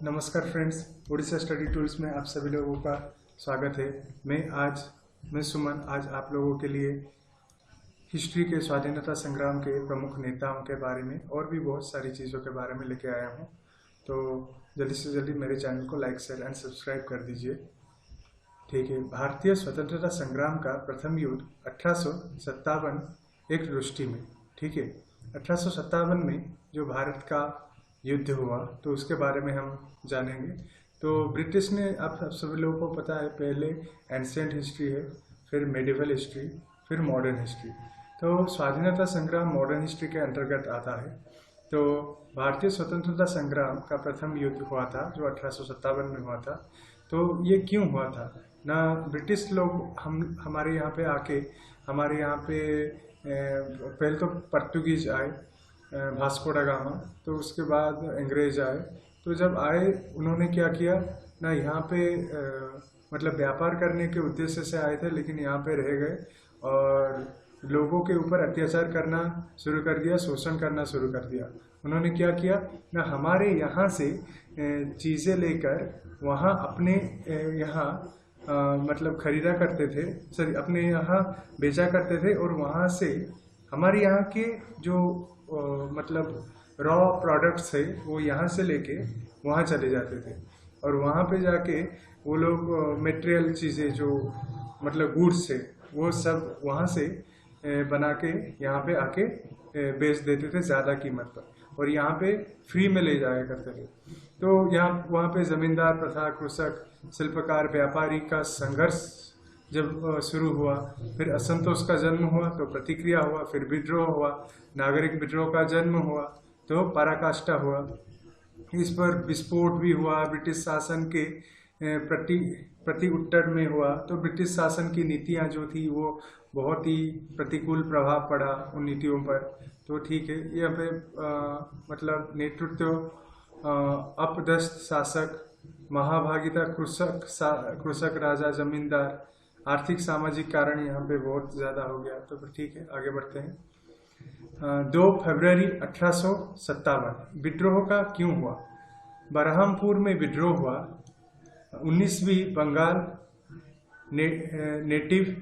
नमस्कार friends, Orissa study tools में आप सभी लोगों का स्वागत है। मैं सुमन आज आप लोगों के लिए हिस्ट्री के स्वाधीनता संग्राम के प्रमुख नेताओं के बारे में और भी बहुत सारी चीज़ों के बारे में लेके आया हूँ। तो जल्दी से जल्दी मेरे चैनल को लाइक शेयर एंड सब्सक्राइब कर दीजिए। ठीक है, भारतीय स्वतंत्रता संग्राम का प्रथम युद्ध 1857 एक रुष्टी में। ठीक है, 1857 में जो भारत का युद्ध हुआ तो उसके बारे में हम जानेंगे। तो ब्रिटिश ने, आप सभी लोगों को पता है, पहले एंशिएंट हिस्ट्री है, फिर मेडिवल हिस्ट्री, फिर मॉडर्न हिस्ट्री। तो स्वाधीनता संग्राम मॉडर्न हिस्ट्री के अंतर्गत आता है। तो भारतीय स्वतंत्रता संग्राम का प्रथम युद्ध हुआ था जो 1857 में हुआ था। तो ये क्यों हुआ था ना, ब्रिटिश लोग हमारे यहाँ पे आके हमारे यहाँ पे पहले तो पर्तुगीज आए, वास्को दा गामा, तो उसके बाद अंग्रेज आए। तो जब आए उन्होंने क्या किया ना, यहाँ पे मतलब व्यापार करने के उद्देश्य से आए थे, लेकिन यहाँ पे रह गए और लोगों के ऊपर अत्याचार करना शुरू कर दिया, शोषण करना शुरू कर दिया। उन्होंने क्या किया ना, हमारे यहाँ से चीज़ें लेकर वहाँ अपने यहाँ मतलब खरीदा करते थे, सॉरी अपने यहाँ बेचा करते थे, और वहाँ से हमारे यहाँ के जो मतलब रॉ प्रोडक्ट्स है वो यहाँ से लेके वहाँ चले जाते थे, और वहाँ पे जाके वो लोग मटेरियल चीज़ें जो मतलब गुड्स है वो सब वहाँ से बना के यहाँ पे आके बेच देते थे ज़्यादा कीमत पर, और यहाँ पे फ्री में ले जाया करते थे। तो यहाँ वहाँ पे ज़मींदार प्रथा, कृषक, शिल्पकार, व्यापारी का संघर्ष जब शुरू हुआ, फिर असंतोष का जन्म हुआ तो प्रतिक्रिया हुआ, फिर विद्रोह हुआ, नागरिक विद्रोह का जन्म हुआ तो पराकाष्ठा हुआ। इस पर विस्फोट भी हुआ, ब्रिटिश शासन के प्रति उत्तर में हुआ। तो ब्रिटिश शासन की नीतियां जो थी वो बहुत ही प्रतिकूल प्रभाव पड़ा उन नीतियों पर। तो ठीक है, यहाँ पे मतलब नेतृत्व अपदस्थ शासक, महाभागिता कृषक राजा जमींदार, आर्थिक सामाजिक कारण यहाँ पे बहुत ज़्यादा हो गया। तो ठीक है, आगे बढ़ते हैं। 2 फरवरी 1857 विद्रोह का क्यों हुआ? बरहमपुर में विद्रोह हुआ। 19वीं बंगाल नेटिव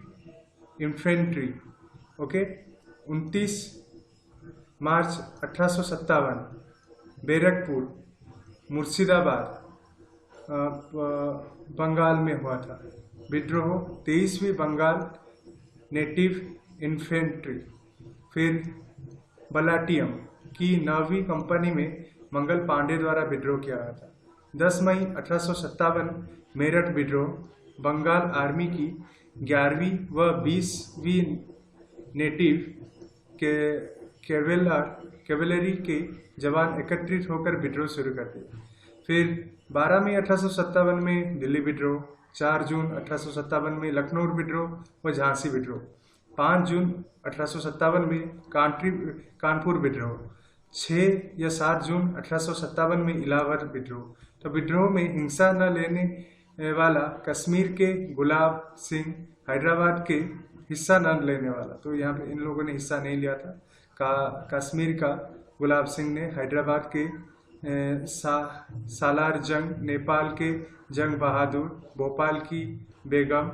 इन्फेंट्री, ओके। 29 मार्च 1857 बैरकपुर, मुर्शिदाबाद, बंगाल में हुआ था विद्रोह। 23वीं बंगाल नेटिव इन्फेंट्री, फिर बलाटियम की 9वीं कंपनी में मंगल पांडे द्वारा विद्रोह किया गया था। 10 मई 1857 मेरठ विद्रोह, बंगाल आर्मी की 11वीं व 20वीं नेटिव के कैवेलरी के जवान एकत्रित होकर विद्रोह शुरू कर दिया। फिर 12 मई 1857 में दिल्ली विद्रोह, 4 जून 1857 में लखनऊ विद्रोह व झांसी विद्रोह, 5 जून 1857 में कानपुर विद्रोह, 6 या 7 जून 1857 में इलाहाबाद विद्रोह। तो विद्रोह में हिंसा न लेने वाला कश्मीर के गुलाब सिंह, हैदराबाद के हिस्सा न लेने वाला, तो यहाँ पे इन लोगों ने हिस्सा नहीं लिया था। कश्मीर का गुलाब सिंह ने, हैदराबाद के सालार जंग, नेपाल के जंग बहादुर, भोपाल की बेगम,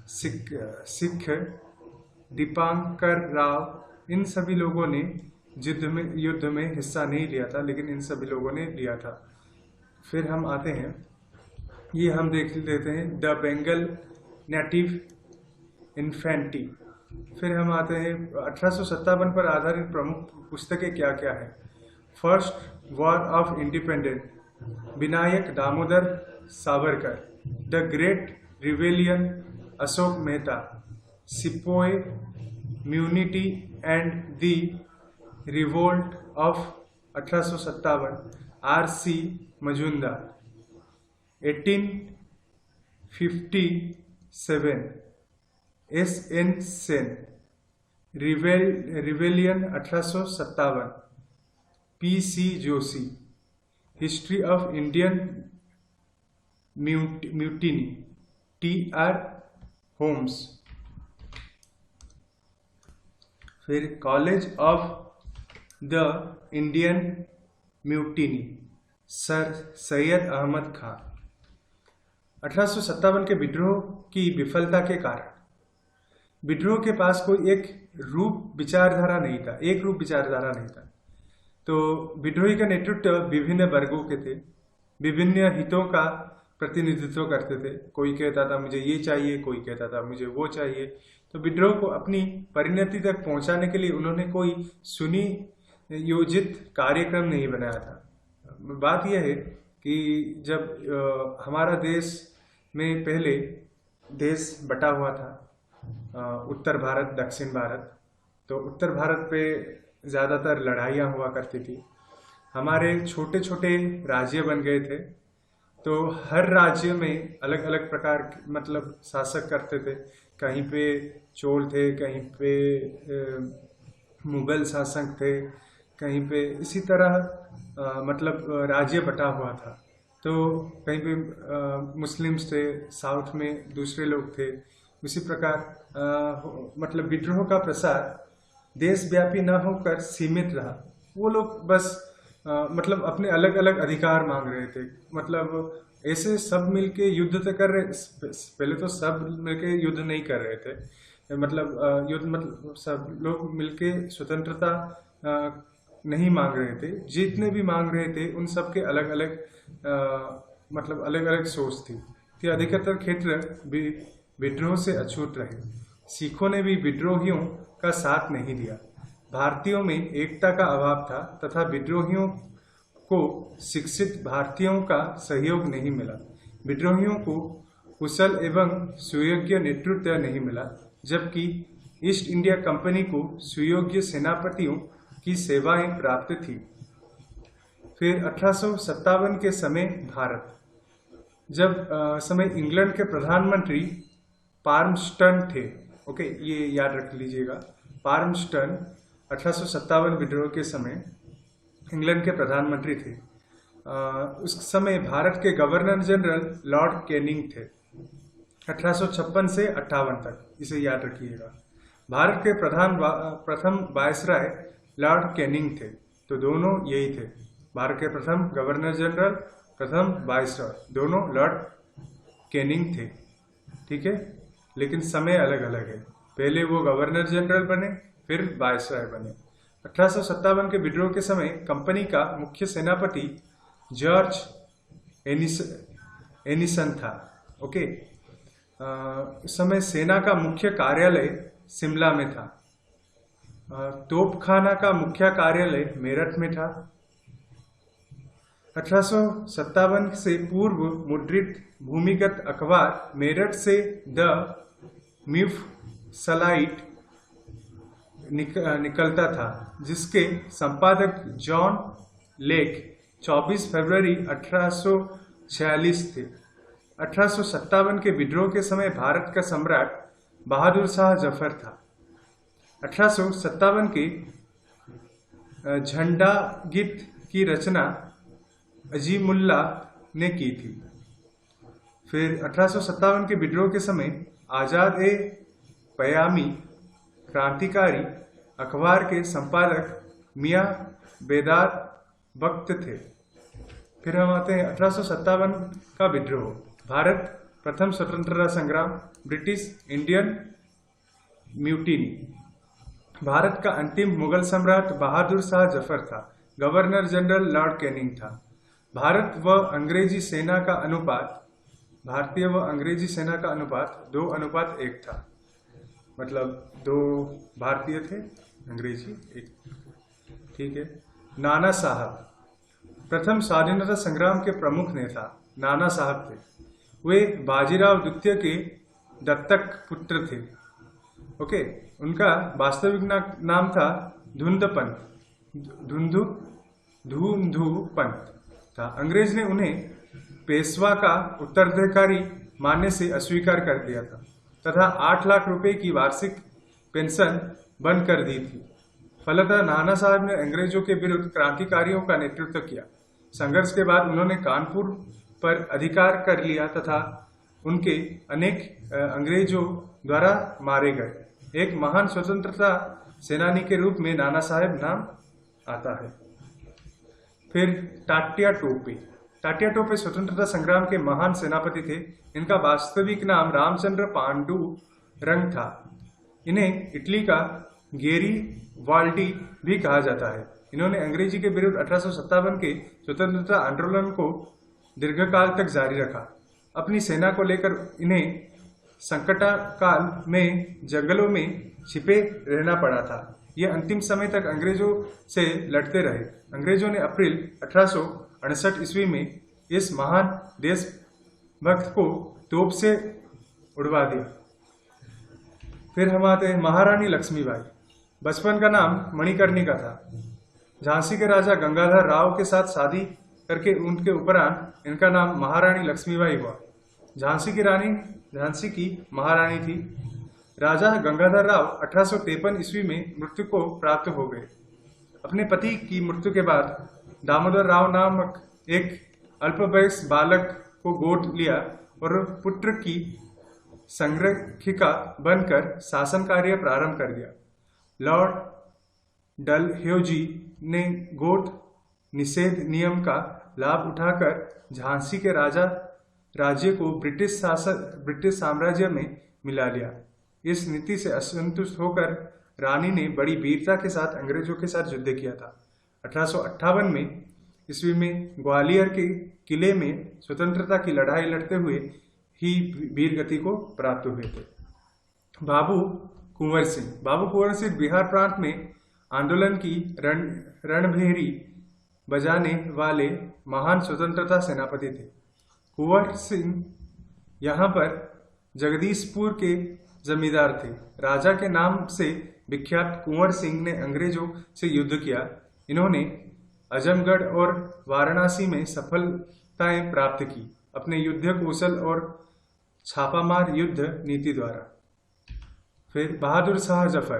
सिख दीपांकर राव, इन सभी लोगों ने युद्ध में हिस्सा नहीं लिया था, लेकिन इन सभी लोगों ने लिया था। फिर हम आते हैं, ये हम देख लेते हैं द बेंगल नेटिव इन्फेंट्री। फिर हम आते हैं 1857 पर आधारित प्रमुख पुस्तकें क्या क्या है। First war of independence, Vinayak Damodar Savarkar, the great rebellion, Ashok Mehta, sepoy mutiny and the revolt of 1857, R.C. Majumdar, 1857, S.N. Sen, rebellion 1857, P.C. Joshi, history of Indian mutiny, T.R. Holmes. फिर college of the Indian mutiny, sir Syed Ahmed Khan. 1857 के विद्रोह की विफलता के कारण विद्रोह के पास कोई एक रूप विचारधारा नहीं था, एक रूप विचारधारा नहीं था। तो विद्रोही का नेतृत्व विभिन्न वर्गों के थे, विभिन्न हितों का प्रतिनिधित्व करते थे। कोई कहता था मुझे ये चाहिए, कोई कहता था मुझे वो चाहिए। तो विद्रोह को अपनी परिणति तक पहुंचाने के लिए उन्होंने कोई सुनियोजित कार्यक्रम नहीं बनाया था। बात यह है कि जब हमारा देश में पहले देश बटा हुआ था, उत्तर भारत दक्षिण भारत, तो उत्तर भारत पे ज़्यादातर लड़ाइयाँ हुआ करती थी। हमारे छोटे छोटे राज्य बन गए थे, तो हर राज्य में अलग अलग प्रकार मतलब शासक करते थे। कहीं पे चोल थे, कहीं पे मुगल शासक थे, कहीं पे इसी तरह मतलब राज्य बटा हुआ था। तो कहीं पे मुस्लिम्स थे, साउथ में दूसरे लोग थे। उसी प्रकार मतलब विद्रोह का प्रसार देशव्यापी न होकर सीमित रहा। वो लोग बस मतलब अपने अलग अलग अधिकार मांग रहे थे। मतलब ऐसे सब मिलके युद्ध तो कर रहे, पहले तो सब मिलके युद्ध नहीं कर रहे थे। मतलब युद्ध मतलब सब लोग मिलके स्वतंत्रता नहीं मांग रहे थे। जितने भी मांग रहे थे उन सब के अलग अलग मतलब अलग अलग सोच थी कि अधिकतर क्षेत्र भी विद्रोह से अछूत रहे। सिखों ने भी विद्रोहियों का साथ नहीं दिया। भारतीयों में एकता का अभाव था तथा विद्रोहियों को शिक्षित भारतीयों का सहयोग नहीं मिला। विद्रोहियों को कुशल एवं सुयोग्य नेतृत्व नहीं मिला, जबकि ईस्ट इंडिया कंपनी को सुयोग्य सेनापतियों की सेवाएं प्राप्त थी। फिर 1857 के समय भारत, जब समय इंग्लैंड के प्रधानमंत्री पार्मस्टन थे। ओके, ये याद रख लीजिएगा। पार्मस्टन 1857 विद्रोह के समय इंग्लैंड के प्रधानमंत्री थे। उस समय भारत के गवर्नर जनरल लॉर्ड कैनिंग थे। 1856 से 58 तक, इसे याद रखिएगा। भारत के प्रथम वायसराय लॉर्ड कैनिंग थे। तो दोनों यही थे, भारत के प्रथम गवर्नर जनरल, प्रथम वायसराय, दोनों लॉर्ड कैनिंग थे। ठीक है, लेकिन समय अलग अलग है। पहले वो गवर्नर जनरल बने, फिर वायसराय बने। 1857 के विद्रोह के समय कंपनी का मुख्य सेनापति जॉर्ज एनिसन था। ओके, उस समय सेना का मुख्य कार्यालय शिमला में था। तोपखाना का मुख्य कार्यालय मेरठ में था। 1857 से पूर्व मुद्रित भूमिगत अखबार मेरठ से द म्यूफसलाइट निकलता था, जिसके संपादक जॉन लेक 24 फरवरी 1846 थे। 1857 के विद्रोह के समय भारत का सम्राट बहादुर शाह जफर था। 1857 के झंडा गीत की रचना अजीमुल्ला ने की थी। फिर 1857 के विद्रोह के समय आजाद ए पयामी क्रांतिकारी अखबार के संपादक मियां बेदार बख्त थे। फिर हम आते हैं 1857 का विद्रोह। भारत प्रथम स्वतंत्रता संग्राम, ब्रिटिश इंडियन म्यूटिनी। भारत का अंतिम मुगल सम्राट बहादुर शाह जफर था। गवर्नर जनरल लॉर्ड कैनिंग था। भारत व अंग्रेजी सेना का अनुपात, भारतीय व अंग्रेजी सेना का अनुपात 2:1 था। मतलब 2 भारतीय थे, अंग्रेजी 1। ठीक है। नाना साहब प्रथम स्वाधीनता संग्राम के प्रमुख नेता नाना साहब थे। वे बाजीराव द्वितीय के दत्तक पुत्र थे। ओके, उनका वास्तविक नाम था धुंधु पंत था। अंग्रेज ने उन्हें पेशवा का उत्तराधिकारी मानने से अस्वीकार कर दिया था तथा 8 लाख रुपए की वार्षिक पेंशन बंद कर दी थी। फलतः नाना साहब ने अंग्रेजों के विरुद्ध क्रांतिकारियों का नेतृत्व किया। संघर्ष के बाद उन्होंने कानपुर पर अधिकार कर लिया तथा उनके अनेक अंग्रेजों द्वारा मारे गए। एक महान स्वतंत्रता सेनानी के रूप में नाना साहब नाम आता है। फिर टाटिया टोपी। तात्या टोपे स्वतंत्रता संग्राम के महान सेनापति थे। इनका वास्तविक नाम रामचंद्र पांडुरंग था। इन्हें इटली का गेरी वाल्डी भी कहा जाता है। इन्होंने अंग्रेजी के विरुद्ध 1857 के स्वतंत्रता आंदोलन को दीर्घकाल तक जारी रखा। अपनी सेना को लेकर इन्हें संकटकाल में जंगलों में छिपे रहना पड़ा था। ये अंतिम समय तक अंग्रेजों से लड़ते रहे। अंग्रेजों ने अप्रैल 1868 ईस्वी में इस महान देशभक्त को तोप से उड़वा दिया। फिर हम आते हैं महारानी लक्ष्मीबाई। बचपन का नाम मणिकर्णिका था। झांसी के राजा गंगाधर राव के साथ शादी करके उनके उपरांत इनका नाम महारानी लक्ष्मीबाई हुआ। झांसी की महारानी थी। राजा गंगाधर राव 1853 ईस्वी में मृत्यु को प्राप्त हो गए। अपने पति की मृत्यु के बाद दामोदर राव नामक एक अल्पवयस्क बालक को गोद लिया और पुत्र की संरक्षिका बनकर शासन कार्य प्रारंभ कर दिया। लॉर्ड डलहौजी ने गोद निषेध नियम का लाभ उठाकर झांसी के राज्य को ब्रिटिश साम्राज्य में मिला लिया। इस नीति से असंतुष्ट होकर रानी ने बड़ी वीरता के साथ अंग्रेजों के साथ युद्ध किया था। 1858 ईस्वी में ग्वालियर के किले में स्वतंत्रता की लड़ाई लड़ते हुए ही वीर गति को प्राप्त हुए थे। बाबू कुंवर सिंह बिहार प्रांत में आंदोलन की रणभेरी बजाने वाले महान स्वतंत्रता सेनापति थे। कुंवर सिंह यहाँ पर जगदीशपुर के जमींदार थे। राजा के नाम से विख्यात कुंवर सिंह ने अंग्रेजों से युद्ध किया। इन्होंने आजमगढ़ और वाराणसी में सफलताएं प्राप्त की अपने युद्ध कौशल और छापामार युद्ध नीति द्वारा। फिर बहादुर शाह जफर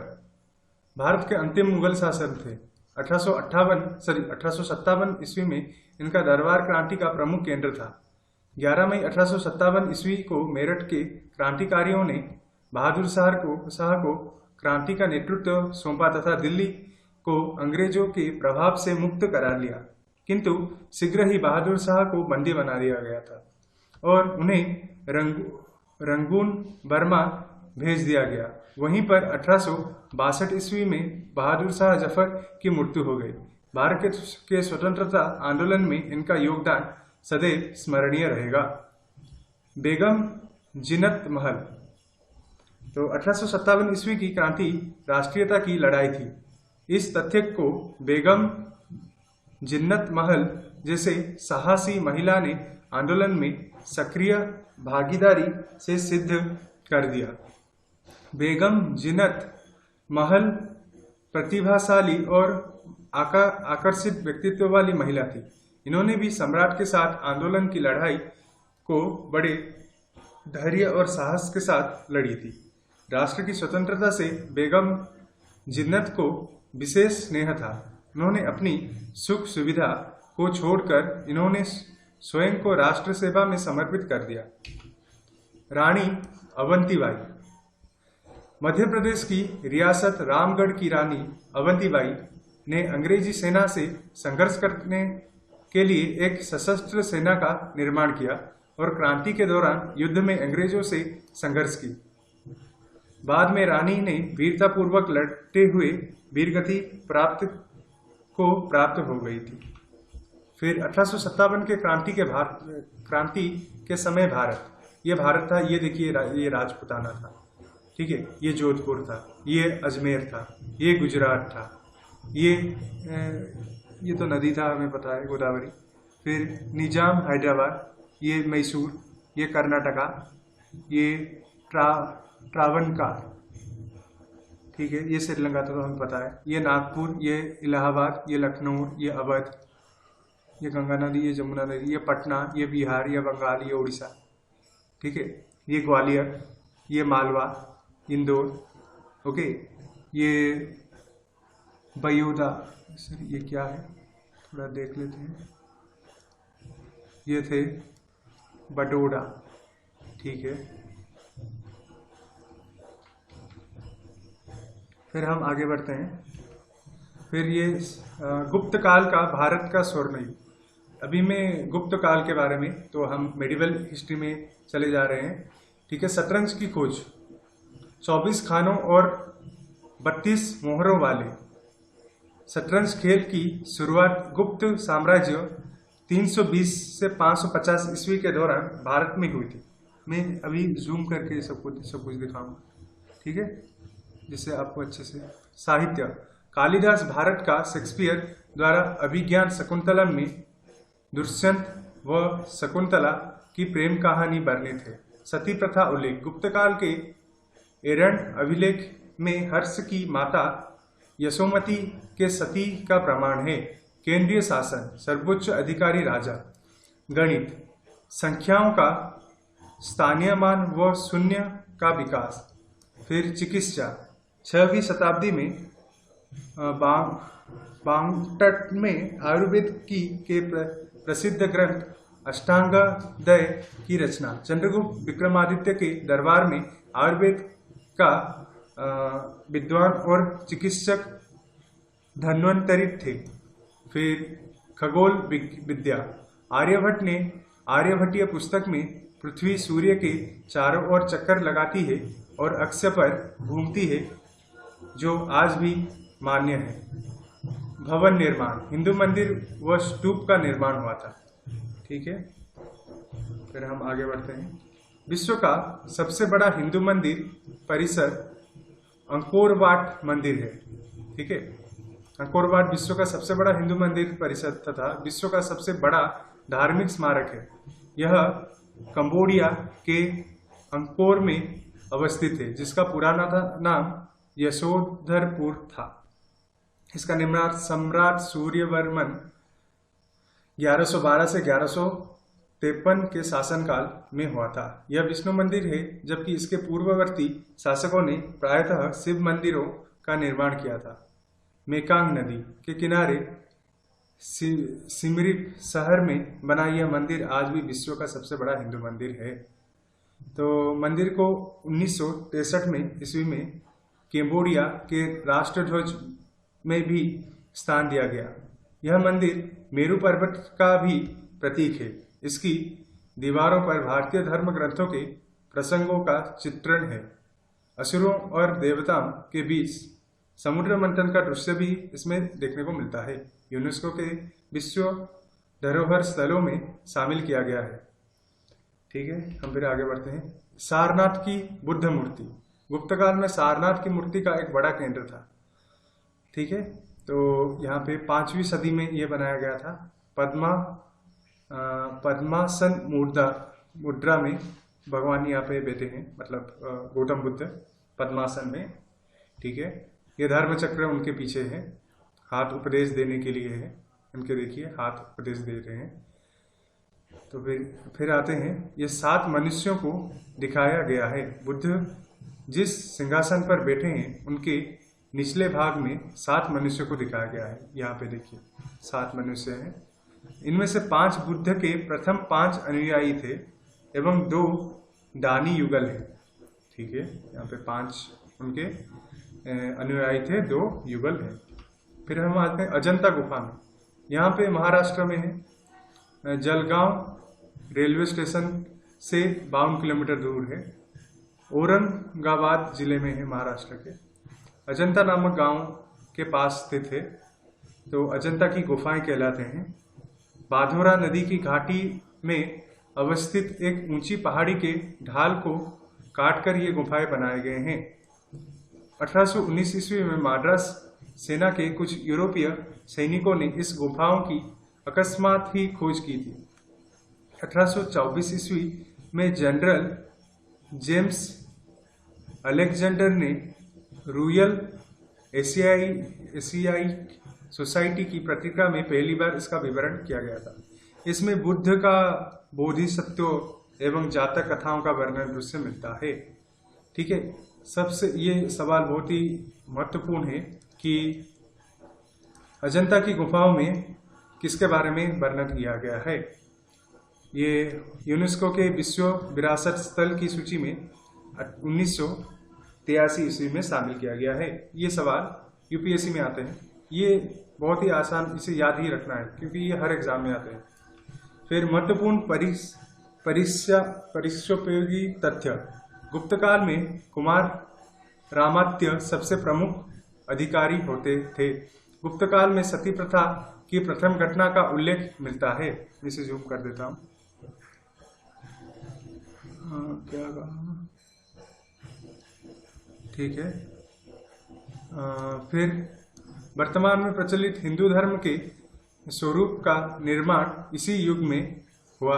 भारत के अंतिम मुगल शासक थे। 1857 ईस्वी में इनका दरबार क्रांति का प्रमुख केंद्र था। 11 मई 1857 ईस्वी को मेरठ के क्रांतिकारियों ने बहादुर शाह को क्रांति का नेतृत्व सौंपा तथा दिल्ली को अंग्रेजों के प्रभाव से मुक्त करा लिया। किंतु शीघ्र ही बहादुर शाह को बंदी बना दिया गया था और उन्हें रंगून बर्मा भेज दिया गया। वहीं पर 1862 ईस्वी में बहादुर शाह जफर की मृत्यु हो गई। भारत के स्वतंत्रता आंदोलन में इनका योगदान सदैव स्मरणीय रहेगा। बेगम जिन्नत महल तो 1857 ईस्वी की क्रांति राष्ट्रीयता की लड़ाई थी। इस तथ्य को बेगम जिन्नत महल जैसे साहसी महिला ने आंदोलन में सक्रिय भागीदारी से सिद्ध कर दिया। बेगम जिन्नत महल प्रतिभाशाली और आकर्षित व्यक्तित्व वाली महिला थी। इन्होंने भी सम्राट के साथ आंदोलन की लड़ाई को बड़े धैर्य और साहस के साथ लड़ी थी। राष्ट्र की स्वतंत्रता से बेगम जिन्नत को विशेष स्नेह था। उन्होंने अपनी सुख सुविधा को छोड़कर इन्होंने स्वयं को राष्ट्र सेवा में समर्पित कर दिया। रानी अवंतीबाई मध्य प्रदेश की रियासत रामगढ़ की रानी अवंतीबाई ने अंग्रेजी सेना से संघर्ष करने के लिए एक सशस्त्र सेना का निर्माण किया और क्रांति के दौरान युद्ध में अंग्रेजों से संघर्ष की। बाद में रानी ने वीरतापूर्वक लड़ते हुए वीरगति प्राप्त हो गई थी। फिर 1857 के क्रांति के समय ये भारत था। ये देखिए, ये राजपुताना था, ठीक है। ये जोधपुर था, ये अजमेर था, ये गुजरात था, ये तो नदी था, हमें पता है, गोदावरी। फिर निजाम हैदराबाद, ये मैसूर, ये कर्नाटका, ये ट्रावणकार, ठीक है। ये श्रीलंका तो हमें पता है। ये नागपुर, ये इलाहाबाद, ये लखनऊ, ये अवध, ये गंगा नदी, ये जमुना नदी, ये पटना, ये बिहार, ये बंगाल, ये उड़ीसा, ठीक है। ये ग्वालियर, ये मालवा, इंदौर, ओके। ये बड़ौदा, ये क्या है थोड़ा देख लेते हैं। ये थे बड़ौदा, ठीक है। फिर हम आगे बढ़ते हैं। फिर ये गुप्त काल का भारत का स्वर्ण युग अभी मैं गुप्त काल के बारे में, तो हम मेडिवल हिस्ट्री में चले जा रहे हैं। ठीक है, शतरंज की खोज 24 खानों और 32 मोहरों वाले शतरंज खेल की शुरुआत गुप्त साम्राज्य 320 से 550 ईस्वी के दौरान भारत में हुई थी। मैं अभी जूम करके सब कुछ दिखाऊंगा, ठीक है, जिससे आपको अच्छे से। साहित्य, कालिदास भारत का शेक्सपियर द्वारा अभिज्ञान शकुंतलम में दुष्यंत व शकुंतला की प्रेम कहानी वर्णित है। सती प्रथा उल्लेख, गुप्त काल के एरण्य अभिलेख में हर्ष की माता यशोमती के सती का प्रमाण है। केंद्रीय शासन, सर्वोच्च अधिकारी राजा। गणित, संख्याओं का स्थानीयमान व शून्य का विकास। फिर चिकित्सा, 6वीं शताब्दी में बांगटट में आयुर्वेद के प्रसिद्ध ग्रंथ अष्टांगहृदय की रचना। चंद्रगुप्त विक्रमादित्य के दरबार में आयुर्वेद का विद्वान और चिकित्सक धन्वंतरी थे। फिर खगोल विद्या, आर्यभट्ट ने आर्यभट्टीय पुस्तक में पृथ्वी सूर्य के चारों ओर चक्कर लगाती है और अक्ष पर घूमती है, जो आज भी मान्य है। भवन निर्माण, हिंदू मंदिर व स्तूप का निर्माण हुआ था। ठीक है, फिर हम आगे बढ़ते हैं। विश्व का सबसे बड़ा हिंदू मंदिर परिसर अंकोर वाट मंदिर है। ठीक है, अंकोर वाट विश्व का सबसे बड़ा हिंदू मंदिर परिसर तथा विश्व का सबसे बड़ा धार्मिक स्मारक है। यह कंबोडिया के अंकोर में अवस्थित है, जिसका पुराना नाम यशोधरपुर था। इसका निर्माण सम्राट सूर्यवर्मन 1112 से 1153 के शासनकाल में हुआ था। यह विष्णु मंदिर है, जबकि इसके पूर्ववर्ती शासकों ने प्रायतः शिव मंदिरों का निर्माण किया था। मेकांग नदी के किनारे सिमरिप शहर में बना यह मंदिर आज भी विश्व का सबसे बड़ा हिंदू मंदिर है। तो मंदिर को 1963 में ईस्वी में कैम्बोडिया के राष्ट्रध्वज में भी स्थान दिया गया। यह मंदिर मेरू पर्वत का भी प्रतीक है। इसकी दीवारों पर भारतीय धर्म ग्रंथों के प्रसंगों का चित्रण है। असुरों और देवताओं के बीच समुद्र मंथन का दृश्य भी इसमें देखने को मिलता है। यूनेस्को के विश्व धरोहर स्थलों में शामिल किया गया है। ठीक है, हम फिर आगे बढ़ते हैं। सारनाथ की बुद्ध मूर्ति, गुप्त काल में सारनाथ की मूर्ति का एक बड़ा केंद्र था। ठीक है, तो यहाँ पे 5वीं सदी में यह बनाया गया था। पद्मासन मुद्रा में भगवान यहाँ पे बैठे हैं, मतलब गौतम बुद्ध पद्मासन में। ठीक है, ये धर्म चक्र उनके पीछे है, हाथ उपदेश देने के लिए है। उनके देखिए हाथ उपदेश दे रहे हैं। तो फिर आते हैं, ये 7 मनुष्यों को दिखाया गया है। बुद्ध जिस सिंहासन पर बैठे हैं, उनके निचले भाग में 7 मनुष्यों को दिखाया गया है। यहाँ पे देखिए 7 मनुष्य हैं। इनमें से 5 बुद्ध के प्रथम 5 अनुयायी थे एवं 2 दानी युगल हैं। ठीक है, यहाँ पे 5 उनके अनुयायी थे, 2 युगल हैं। फिर हम आते हैं अजंता गुफा में। यहाँ पे महाराष्ट्र में है। जलगांव रेलवे स्टेशन से 52 किलोमीटर दूर है। औरंगाबाद जिले में है महाराष्ट्र के। अजंता नामक गांव के पास स्थित है। तो अजंता की गुफाएं कहलाते हैं। बाधोरा नदी की घाटी में अवस्थित एक ऊंची पहाड़ी के ढाल को काटकर ये गुफाएं बनाए गए हैं। 1819 ईस्वी में मद्रास सेना के कुछ यूरोपीय सैनिकों ने इस गुफाओं की अकस्मात ही खोज की थी। 1824 ईस्वी में जनरल जेम्स अलेक्जेंडर ने रॉयल एशियाई सोसाइटी की पत्रिका में पहली बार इसका विवरण किया गया था। इसमें बुद्ध का बोधिसत्व एवं जातक कथाओं का वर्णन दृश्य मिलता है। ठीक है, सबसे ये सवाल बहुत ही महत्वपूर्ण है कि अजंता की गुफाओं में किसके बारे में वर्णन किया गया है। ये यूनेस्को के विश्व विरासत स्थल की सूची में 1983 ईस्वी में शामिल किया गया है। ये सवाल यूपीएससी में आते हैं। ये बहुत ही आसान, इसे याद ही रखना है क्योंकि ये हर एग्जाम में आते हैं। फिर महत्वपूर्ण परिस्योपयोगी तथ्य। गुप्त काल में कुमार रामात्य सबसे प्रमुख अधिकारी होते थे। गुप्त काल में सती प्रथा की प्रथम घटना का उल्लेख मिलता है। इसे जूम कर देता हूँ। क्या कहा, ठीक है। फिर वर्तमान में प्रचलित हिंदू धर्म के स्वरूप का निर्माण इसी युग में हुआ।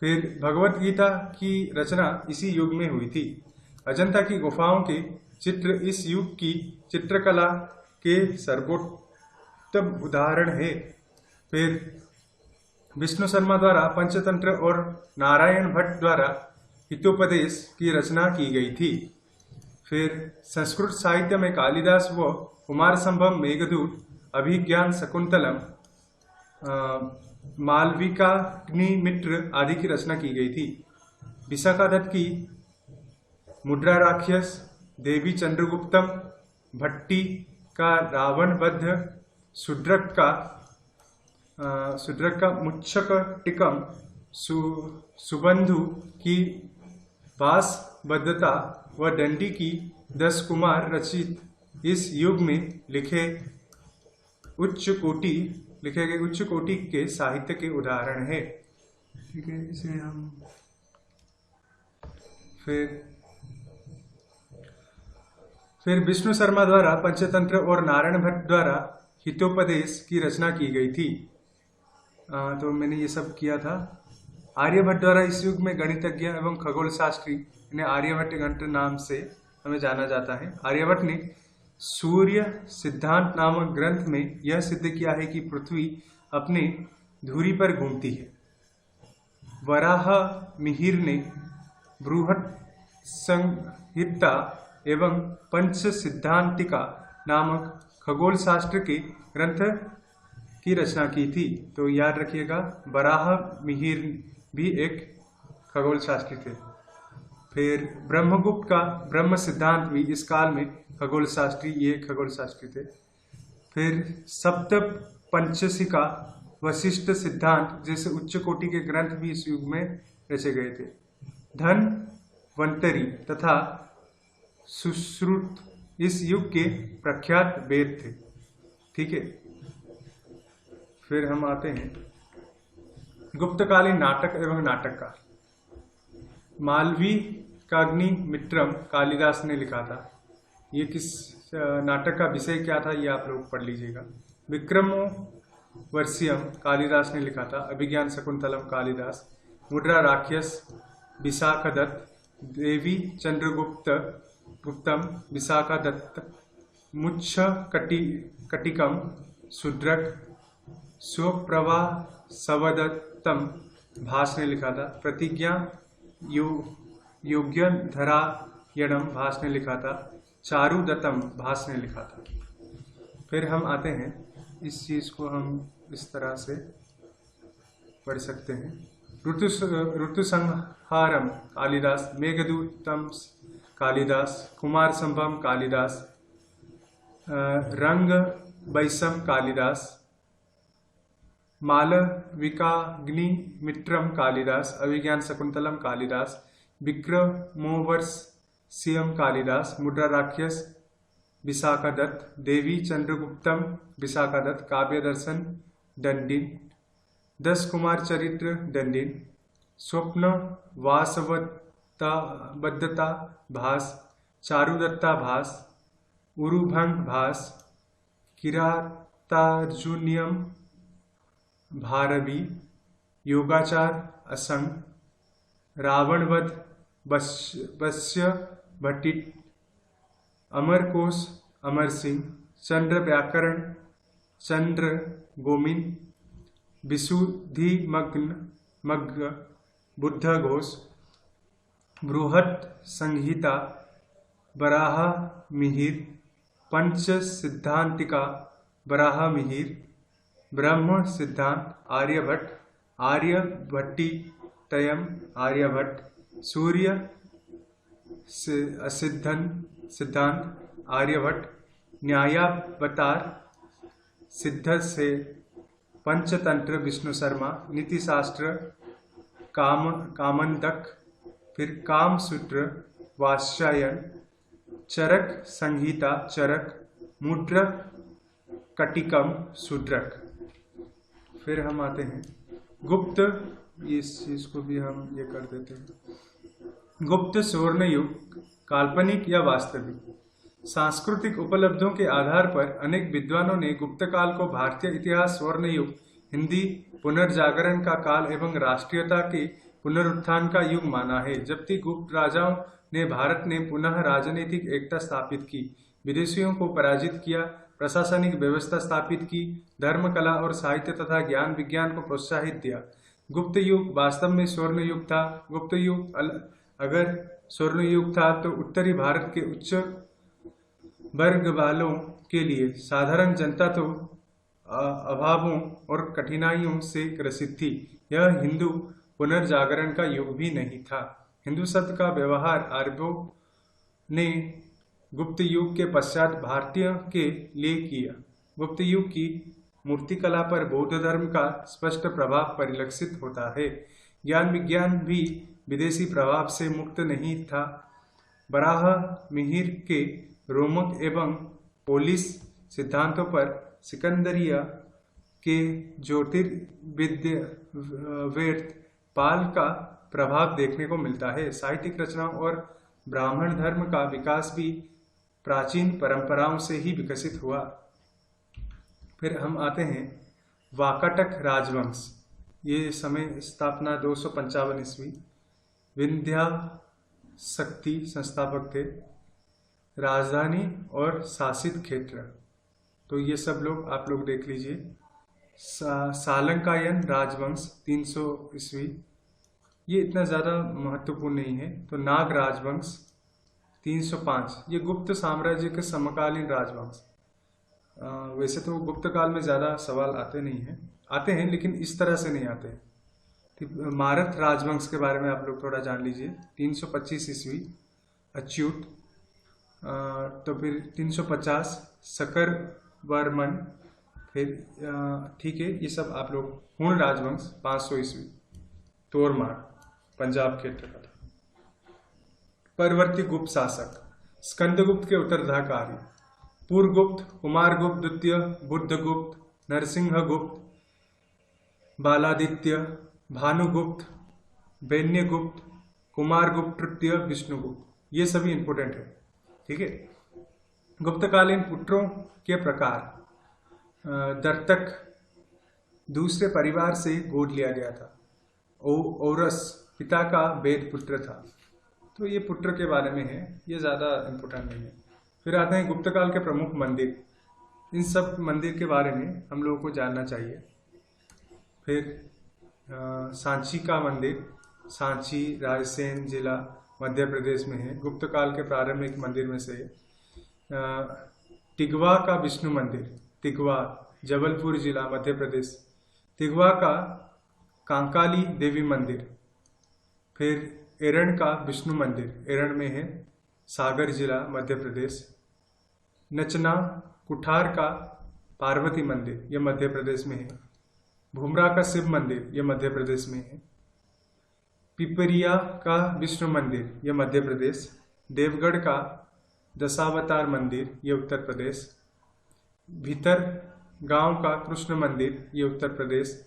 फिर भगवत गीता की रचना इसी युग में हुई थी। अजंता की गुफाओं के चित्र इस युग की चित्रकला के सर्वोत्तम उदाहरण है। फिर विष्णु शर्मा द्वारा पंचतंत्र और नारायण भट्ट द्वारा हितोपदेश की रचना की गई थी। फिर संस्कृत साहित्य में कालिदास व कुमार संभव, मेघदूत, अभिज्ञान शकुंतलम, मालविकाग्निमित्र आदि की रचना की गई थी। विशाखा दत्त की मुद्रा राक्षस, देवी चंद्रगुप्तम, भट्टी का रावण वध, शूद्रक का मुच्छक टिकम, सुबंधु की वासबद्धता व दंडी की 10 कुमार रचित इस युग में लिखे गए उच्च कोटि के साहित्य के उदाहरण है। ठीक है, इसे हम फिर विष्णु शर्मा द्वारा पंचतंत्र और नारायण भट्ट द्वारा हितोपदेश की रचना की गई थी। तो मैंने ये सब किया था। आर्यभट्ट द्वारा इस युग में गणितज्ञ एवं खगोल शास्त्री, इन्हें आर्यभट्ट गणित नाम से हमें जाना जाता है। आर्यभट्ट ने सूर्य सिद्धांत नामक ग्रंथ में यह सिद्ध किया है कि पृथ्वी अपने धुरी पर घूमती है। वराह मिहिर ने बृहत् संहिता एवं पंच सिद्धांतिका नामक खगोल शास्त्र के ग्रंथ की रचना की थी। तो याद रखिएगा, वराह मिहिर भी एक खगोल शास्त्री थे। फिर ब्रह्मगुप्त का ब्रह्म सिद्धांत भी इस काल में खगोल शास्त्री थे। फिर सप्त पंचशिका वशिष्ठ सिद्धांत जैसे उच्च कोटि के ग्रंथ भी इस युग में रचे गए थे। धन्वंतरी तथा सुश्रुत इस युग के प्रख्यात वेद थे। ठीक है, फिर हम आते हैं गुप्तकालीन नाटक एवं नाटककार। मालविकाग्निमित्रम कालिदास ने लिखा था। ये किस नाटक का विषय क्या था, ये आप लोग पढ़ लीजिएगा। विक्रमोर्वशीयम कालिदास ने लिखा था। अभिज्ञान शकुंतलम कालिदास। मुद्रा राक्षस विशाखदत्त। देवी चंद्रगुप्तम विशाखदत्त। मुच्छ कटिकम शूद्रक। स्वप्रवासवदत्तम भास ने लिखा था। प्रतिज्ञा योग्यधरायणम भास ने लिखा था। चारुदत्तम भास ने लिखा था। फिर हम आते हैं, इस चीज को हम इस तरह से पढ़ सकते हैं। ऋतुसंहारम कालिदास। मेघदूतम कालिदास। कुमार संभवम कालिदास। रंग बैसम कालिदास। मालविकाग्निमित्रम कालिदास। अभिज्ञान शकुंतलम कालिदास। विक्रमोर्वशीयम कालिदास। मुद्रा राक्षस विशाखदत्त। देवी चंद्रगुप्तम विशाखदत्त। काव्य दर्शन दंडिन। 10 कुमार चरित्र दंडिन। स्वप्न वासवबद्धता भास। चारुदत्ता भास। उरुभंग भास। किरातार्जुनियम भारवी। योगाचार असंग। रावणवध वश्य भट्टिट। अमरकोश अमर सिंह। चंद्र व्याकरण चंद्र गोमिन। विशुद्धिमग्न बुद्ध घोष। बृहत् संहिता वराह मिहिर। पंच सिद्धांतिका वराह मिहिर। ब्रह्म सिद्धांत आर्यभट्ट। आर्यभट्टितयम आर्यभट्ट। सूर्य सिद्धांत आर्यभट्ट। न्यायावतार सिद्ध से पंचतंत्र विष्णु शर्मा, नीति शास्त्र कामंदक, फिर कामसूत्र, वात्स्यायन, चरक संहिता, चरक, मुद्रक, कटिकम, शूद्रक। फिर हम आते हैं गुप्त, इस चीज को भी हम ये कर देते हैं। गुप्त स्वर्ण युग, काल्पनिक या वास्तविक। सांस्कृतिक उपलब्धियों के आधार पर अनेक विद्वानों ने गुप्त काल को भारतीय इतिहास स्वर्ण युग, हिंदी पुनर्जागरण का काल एवं राष्ट्रीयता के पुनरुत्थान का युग माना है। जबकि गुप्त राजाओं ने भारत ने पुनः राजनीतिक एकता स्थापित की, विदेशियों को पराजित किया, प्रशासनिक व्यवस्था स्थापित की, धर्म, कला और साहित्य तथा ज्ञान विज्ञान को प्रोत्साहित दिया। गुप्त युग वास्तव में स्वर्ण युग था। गुप्त युग अगर स्वर्ण युग था तो उत्तरी भारत के उच्च वर्ग वालों के लिए साधारण जनता तो अभावों और कठिनाइयों से ग्रसित थी। यह हिंदू पुनर्जागरण का युग भी नहीं था। हिंदू शब्द का व्यवहार अरबों ने गुप्त युग के पश्चात भारतीय के लिए किया। गुप्त युग की मूर्तिकला पर बौद्ध धर्म का स्पष्ट प्रभाव परिलक्षित होता है। ज्ञान विज्ञान भी विदेशी प्रभाव से मुक्त नहीं था। बराह मिहिर के रोमक एवं पोलिस सिद्धांतों पर सिकंदरिया के ज्योतिर्विद्य वेद पाल का प्रभाव देखने को मिलता है। साहित्यिक रचनाओं और ब्राह्मण धर्म का विकास भी प्राचीन परंपराओं से ही विकसित हुआ। फिर हम आते हैं वाकाटक राजवंश। ये समय स्थापना 255 ईस्वी, विंध्या शक्ति संस्थापक थे, राजधानी और शासित क्षेत्र। तो ये सब लोग आप लोग देख लीजिए। सालंकायन राजवंश 300 ईस्वी, ये इतना ज़्यादा महत्वपूर्ण नहीं है। तो नाग राजवंश 305, ये गुप्त साम्राज्य के समकालीन राजवंश। वैसे तो गुप्त काल में ज़्यादा सवाल आते नहीं हैं, आते हैं लेकिन इस तरह से नहीं आते। मारठ राजवंश के बारे में आप लोग थोड़ा जान लीजिए। 325 ईस्वी अच्युत, तो फिर 350 शकर वर्मन, फिर ठीक है, ये सब आप लोग। हुण राजवंश 500 ईस्वी, तोरमार पंजाब क्षेत्र का था। परवर्ती गुप्त शासक स्कंदगुप्त के उत्तराधिकारी पूर्वगुप्त, कुमारगुप्त द्वितीय, बुद्धगुप्त, नरसिंहगुप्त, बालादित्य, भानुगुप्त, वैन्यगुप्त, कुमारगुप्त तृतीय, विष्णुगुप्त। ये सभी इंपोर्टेंट है, ठीक है। गुप्तकालीन पुत्रों के प्रकार दर्तक दूसरे परिवार से गोद लिया गया था। औरस पिता का वेद पुत्र था। तो ये पुत्र के बारे में है, ये ज़्यादा इम्पोर्टेंट नहीं है। फिर आते हैं गुप्त काल के प्रमुख मंदिर। इन सब मंदिर के बारे में हम लोगों को जानना चाहिए। फिर सांची का मंदिर, सांची रायसेन जिला मध्य प्रदेश में है। गुप्त काल के प्रारंभिक मंदिर में से तिगवा का विष्णु मंदिर, तिगवा जबलपुर जिला मध्य प्रदेश। तिगवा का कांकाली देवी मंदिर। फिर एरण का विष्णु मंदिर, एरण में है, सागर जिला मध्य प्रदेश। नचना कुठार का पार्वती मंदिर, यह मध्य प्रदेश में है। भुमरा का शिव मंदिर, यह मध्य प्रदेश में है। पिपरिया का विष्णु मंदिर, यह मध्य प्रदेश। देवगढ़ का दशावतार मंदिर, यह उत्तर प्रदेश। भीतर गांव का कृष्ण मंदिर, यह उत्तर प्रदेश।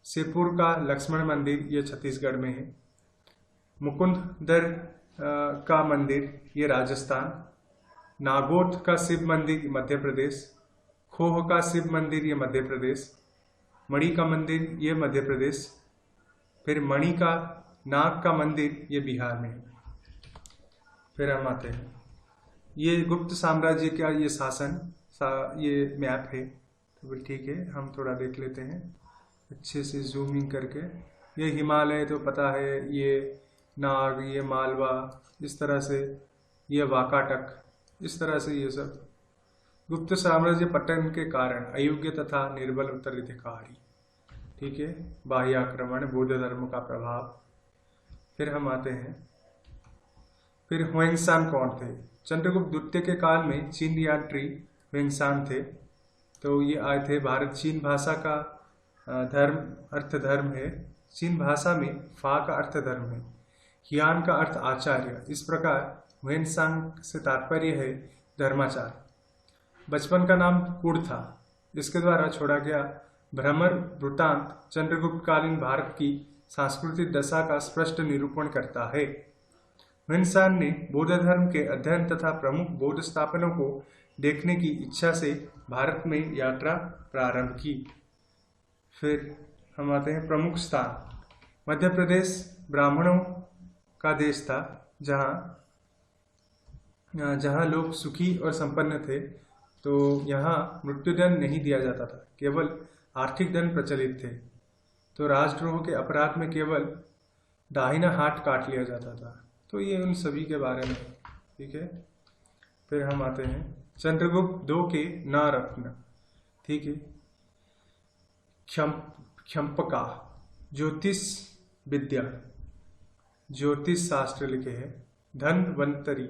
सेपुर का लक्ष्मण मंदिर, यह छत्तीसगढ़ में है। मुकुंदर का मंदिर, ये राजस्थान। नागौद का शिव मंदिर, मध्य प्रदेश। खोह का शिव मंदिर, ये मध्य प्रदेश। मणि का मंदिर, ये मध्य प्रदेश। फिर मणि का नाग का मंदिर, ये बिहार में है। फिर हम आते हैं, ये गुप्त साम्राज्य का ये शासन ये मैप है। तो ठीक है, हम थोड़ा देख लेते हैं अच्छे से जूमिंग करके। ये हिमालय तो पता है, ये नाग, ये मालवा, इस तरह से ये वाकाटक, इस तरह से ये सब। गुप्त साम्राज्य पतन के कारण अयोग्य तथा निर्बल उत्तराधिकारी, ठीक है। बाह्य आक्रमण, बौद्ध धर्म का प्रभाव। फिर हम आते हैं, फिर ह्वेंसान कौन थे? चंद्रगुप्त द्वितीय के काल में चीन यात्री ह्वेंसान थे। तो ये आए थे, भारत चीन भाषा का धर्म अर्थ धर्म है। चीन भाषा में फा का अर्थ धर्म है। हियान का अर्थ आचार्य। इस प्रकार हुएनसांग से तात्पर्य है धर्माचार। बचपन का नाम कुड़ था। इसके द्वारा छोड़ा गया भ्रमर वृत्तांत चंद्रगुप्त कालीन भारत की सांस्कृतिक दशा का स्पष्ट निरूपण करता है। हुएनसांग ने बौद्ध धर्म के अध्ययन तथा प्रमुख बौद्ध स्थापनों को देखने की इच्छा से भारत में यात्रा प्रारंभ की। फिर हम आते हैं प्रमुख स्थान। मध्य प्रदेश ब्राह्मणों का देश था, जहाँ लोग सुखी और संपन्न थे। तो यहाँ मृत्युदंड नहीं दिया जाता था, केवल आर्थिक दंड प्रचलित थे। तो राजद्रोह के अपराध में केवल दाहिना हाथ काट लिया जाता था। तो ये उन सभी के बारे में, ठीक है। फिर हम आते हैं चंद्रगुप्त II के न रत्न, ठीक है। क्षम्पका ज्योतिष विद्या, ज्योतिष शास्त्र लिखे हैं। धन्वंतरी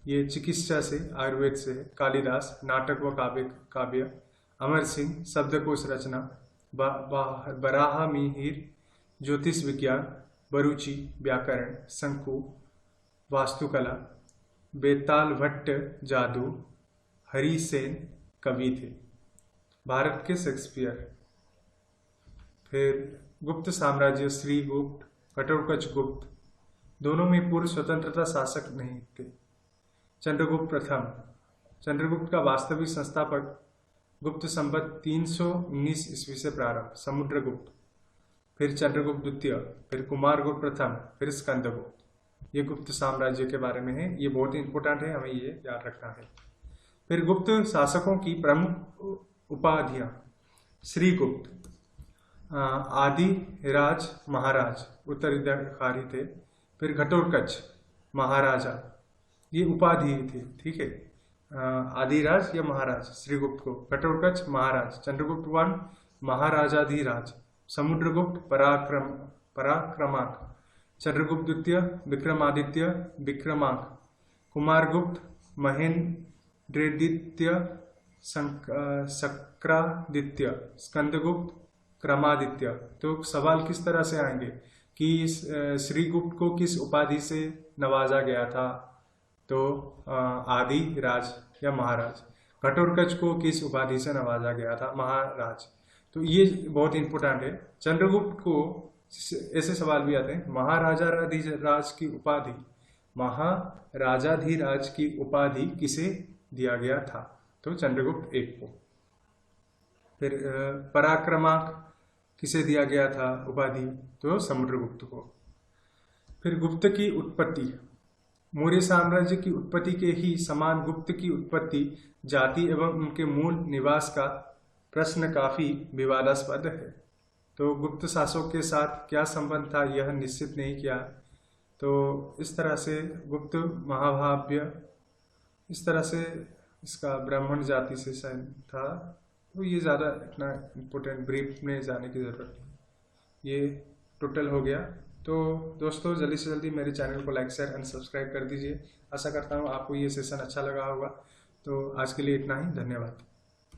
ये चिकित्सा से, आयुर्वेद से। कालिदास नाटक व काव्य। अमर सिंह शब्दकोश रचना। बराह मिहिर ज्योतिष विज्ञान। बरुचि व्याकरण। शंकु वास्तुकला। बेताल भट्ट जादू। हरिसेन कवि थे। भारत के शेक्सपियर। फिर गुप्त साम्राज्य श्रीगुप्त, घटोत्कच गुप्त, दोनों में पूर्व स्वतंत्रता शासक नहीं थे। चंद्रगुप्त प्रथम, चंद्रगुप्त का वास्तविक संस्थापक गुप्त संवत 319 ईस्वी से प्रारंभ। समुद्रगुप्त, फिर चंद्रगुप्त द्वितीय, फिर कुमारगुप्त प्रथम, फिर स्कंदगुप्त। ये गुप्त साम्राज्य के बारे में है। ये बहुत ही इंपॉर्टेंट है, हमें ये याद रखना है। फिर गुप्त शासकों की प्रमुख उपाधियां। श्रीगुप्त आदि राज महाराज, उत्तराधिकारी थे। फिर घटोत्कच महाराजा, ये उपाधि थी, ठीक है। आदिराज या महाराज श्रीगुप्त को। घटोत्कच महाराज। चंद्रगुप्त I महाराजाधिराज। समुद्रगुप्त पराक्रमाक। चंद्रगुप्त द्वितीय विक्रमादित्य विक्रमांक। कुमारगुप्त महेंद्रदित्य शक्रादित्य। स्कंदगुप्त क्रमादित्य। तो सवाल किस तरह से आएंगे कि श्रीगुप्त को किस उपाधि से नवाजा गया था? तो आदि राज या महाराज। घटोत्कच को किस उपाधि से नवाजा गया था? महाराज। तो ये बहुत इंपॉर्टेंट है। चंद्रगुप्त को ऐसे सवाल भी आते हैं, महाराजाधिराज की उपाधि, महाराजाधिराज की उपाधि किसे दिया गया था? तो चंद्रगुप्त I को। फिर पराक्रमाक किसे दिया गया था उपाधि? तो समुद्रगुप्त को। फिर गुप्त की उत्पत्ति। मौर्य साम्राज्य की उत्पत्ति के ही समान गुप्त की उत्पत्ति, जाति एवं उनके मूल निवास का प्रश्न काफी विवादास्पद है। तो गुप्त शासकों के साथ क्या संबंध था यह निश्चित नहीं किया। तो इस तरह से गुप्त महाभाव्य, इस तरह से इसका ब्राह्मण जाति से था। तो ये ज़्यादा इतना इम्पोर्टेंट ब्रीफ में जाने की ज़रूरत नहीं। ये टोटल हो गया। तो दोस्तों जल्दी से जल्दी मेरे चैनल को लाइक शेयर एंड सब्सक्राइब कर दीजिए। आशा करता हूँ आपको ये सेशन अच्छा लगा होगा। तो आज के लिए इतना ही, धन्यवाद।